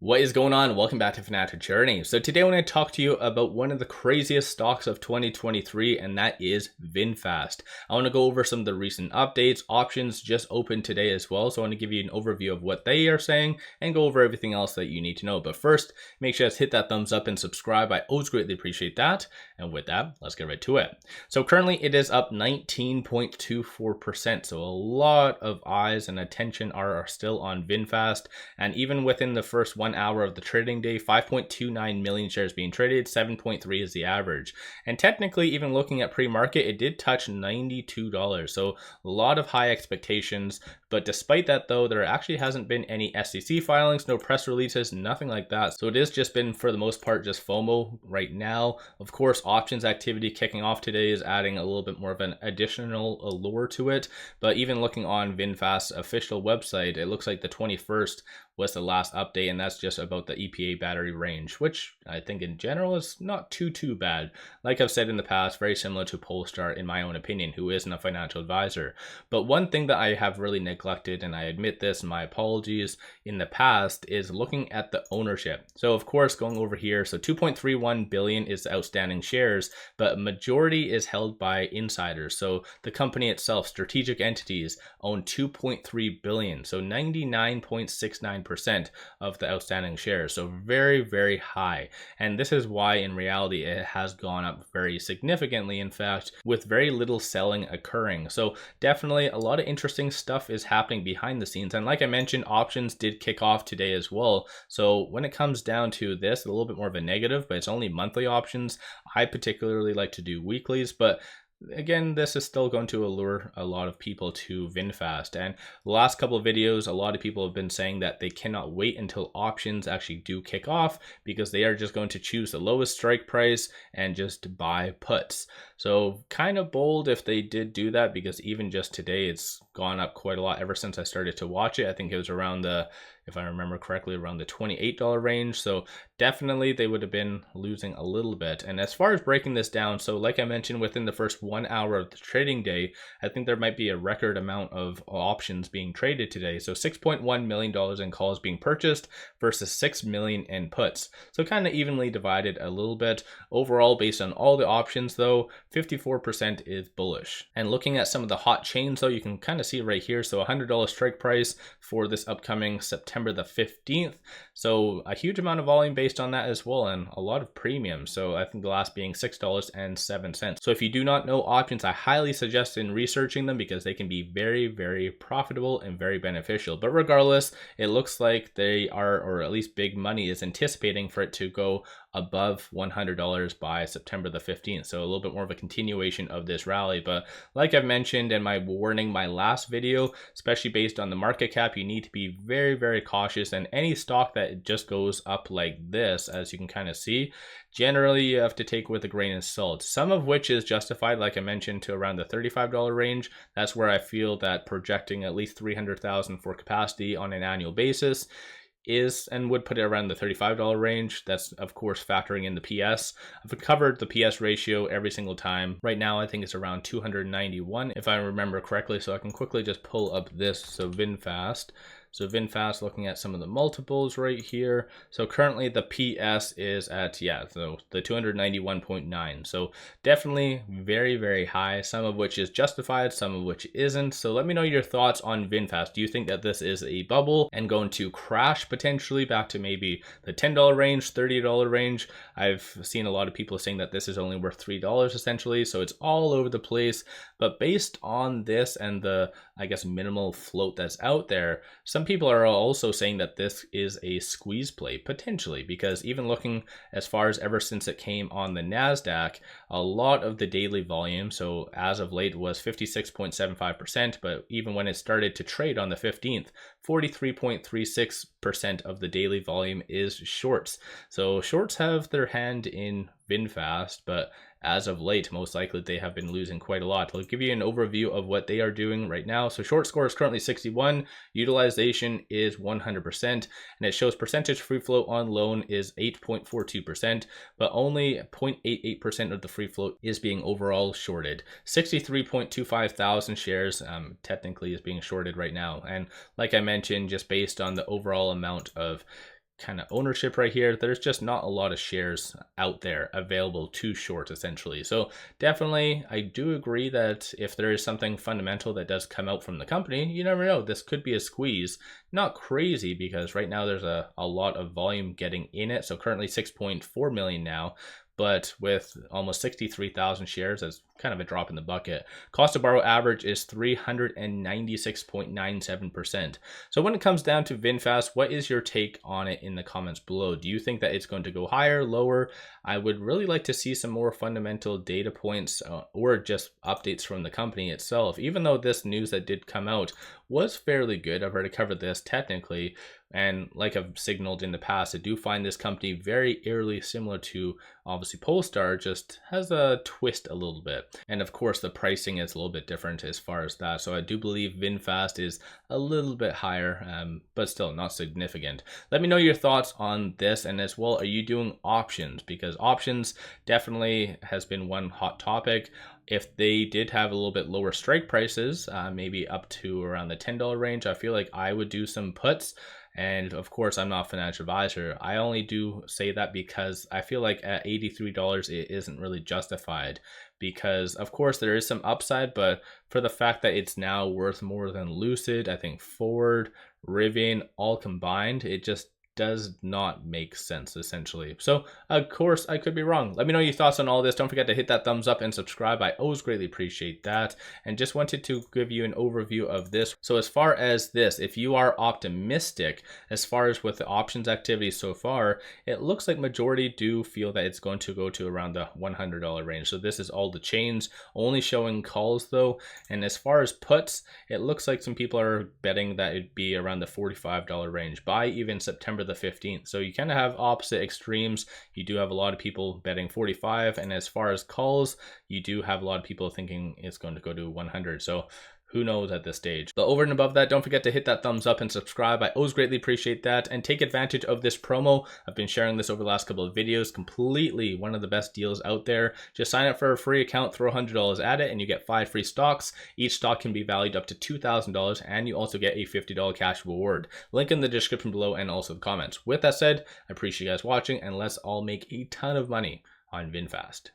What is going on? Welcome back to Financial Journey. So today I want to talk to you about one of the craziest stocks of 2023, and that is VinFast. I want to go over some of the recent updates. Options just opened today as well, so I want to give you an overview of what they are saying and go over everything else that you need to know. But first, make sure to hit that thumbs up and subscribe. I always greatly appreciate that. And with that, let's get right to it. So currently it is up 19.24%. So a lot of eyes and attention are still on VinFast, and even within the first 1 hour of the trading day, 5.29 million shares being traded, 7.3 is the average. And technically, even looking at pre-market, it did touch $92. So a lot of high expectations. But despite that though, there actually hasn't been any SEC filings, no press releases, nothing like that. So it has just been, for the most part, just FOMO right now. Of course, options activity kicking off today is adding a little bit more of an additional allure to it. But even looking on VinFast's official website, it looks like the 21st was the last update, and that's just about the EPA battery range, which I think in general is not too bad. Like I've said in the past, very similar to Polestar in my own opinion, who isn't a financial advisor. But one thing that I have really neglected, and I admit this, my apologies, in the past, is looking at the ownership. So of course, going over here, so 2.31 billion is the outstanding shares, but majority is held by insiders. So the company itself, strategic entities, own 2.3 billion, so 99.69% of the outstanding shares. So very high. And this is why in reality it has gone up very significantly, in fact, with very little selling occurring. So definitely a lot of interesting stuff is happening behind the scenes. And like I mentioned, options did kick off today as well. So when it comes down to this, a little bit more of a negative, but it's only monthly options. I particularly like to do weeklies, but again, this is still going to allure a lot of people to VinFast. And the last couple of videos, a lot of people have been saying that they cannot wait until options actually do kick off, because they are just going to choose the lowest strike price and just buy puts. So kind of bold if they did do that, because even just today, it's gone up quite a lot ever since I started to watch it. I think it was around the, if I remember correctly, around the $28 range. So definitely they would have been losing a little bit. And as far as breaking this down, so like I mentioned, within the first 1 hour of the trading day, I think there might be a record amount of options being traded today. So $6.1 million in calls being purchased versus 6 million in puts. So kind of evenly divided a little bit. Overall, based on all the options though, 54% is bullish. And looking at some of the hot chains though, you can kind of see right here. So $100 strike price for this upcoming September the 15th. So a huge amount of volume based on that as well, and a lot of premium. So I think the last being $6.07. So if you do not know options, I highly suggest in researching them, because they can be very profitable and very beneficial. But regardless, it looks like they are, or at least big money is anticipating for it to go above $100 by September the 15th. So a little bit more of a continuation of this rally. But like I've mentioned in my warning, my last video, especially based on the market cap, you need to be very cautious. And any stock that just goes up like this, as you can kind of see, generally you have to take with a grain of salt, some of which is justified, like I mentioned, to around the $35 range. That's where I feel that projecting at least 300,000 for capacity on an annual basis is, and would put it around the $35 range. That's of course factoring in the PS. I've covered the PS ratio every single time. Right now I think it's around 291 if I remember correctly, so I can quickly just pull up this. So VinFast, looking at some of the multiples right here. So currently the PS is at, so the 291.9. So definitely very high, some of which is justified, some of which isn't. So let me know your thoughts on VinFast. Do you think that this is a bubble and going to crash potentially back to maybe the $10 range, $30 range? I've seen a lot of people saying that this is only worth $3 essentially. So it's all over the place. But based on this and the, I guess, minimal float that's out there, some people are also saying that this is a squeeze play potentially, because even looking as far as ever since it came on the NASDAQ, a lot of the daily volume, so as of late, was 56.75%, but even when it started to trade on the 15th, 43.36% of the daily volume is shorts. So shorts have their hand in VinFast, but as of late, most likely they have been losing quite a lot. I'll give you an overview of what they are doing right now. So short score is currently 61, utilization is 100%, and it shows percentage free float on loan is 8.42%, but only 0.88% of the free float is being overall shorted. 63.25 thousand shares technically is being shorted right now. And like I mentioned, just based on the overall amount of kind of ownership right here, there's just not a lot of shares out there available to short essentially. So definitely, I do agree that if there is something fundamental that does come out from the company, you never know, this could be a squeeze. Not crazy, because right now there's a lot of volume getting in it. So currently 6.4 million now, but with almost 63,000 shares, that's kind of a drop in the bucket. Cost to borrow average is 396.97%. So when it comes down to VinFast, what is your take on it in the comments below? Do you think that it's going to go higher, lower? I would really like to see some more fundamental data points or just updates from the company itself, even though this news that did come out was fairly good. I've already covered this technically, and like I've signaled in the past, I do find this company very eerily similar to obviously Polestar, just has a twist a little bit. And of course the pricing is a little bit different as far as that. So I do believe VinFast is a little bit higher, but still not significant. Let me know your thoughts on this, and as well, are you doing options? Because options definitely has been one hot topic. If they did have a little bit lower strike prices, maybe up to around the $10 range, I feel like I would do some puts. And of course, I'm not a financial advisor. I only do say that because I feel like at $83, it isn't really justified. Because of course there is some upside, but for the fact that it's now worth more than Lucid, I think Ford, Rivian, all combined, it just does not make sense essentially. So of course I could be wrong. Let me know your thoughts on all this. Don't forget to hit that thumbs up and subscribe. I always greatly appreciate that. And just wanted to give you an overview of this. So as far as this, if you are optimistic as far as with the options activity so far, it looks like majority do feel that it's going to go to around the $100 range. So this is all the chains, only showing calls though. And as far as puts, it looks like some people are betting that it'd be around the $45 range by even September the 15th. So you kind of have opposite extremes. You do have a lot of people betting 45, and as far as calls, you do have a lot of people thinking it's going to go to 100. So who knows at this stage. But over and above that, don't forget to hit that thumbs up and subscribe. I always greatly appreciate that, and take advantage of this promo. I've been sharing this over the last couple of videos. Completely one of the best deals out there. Just sign up for a free account, throw $100 at it, and you get 5 free stocks. Each stock can be valued up to $2,000, and you also get a $50 cash reward. Link in the description below and also the comments. With that said, I appreciate you guys watching, and let's all make a ton of money on VinFast.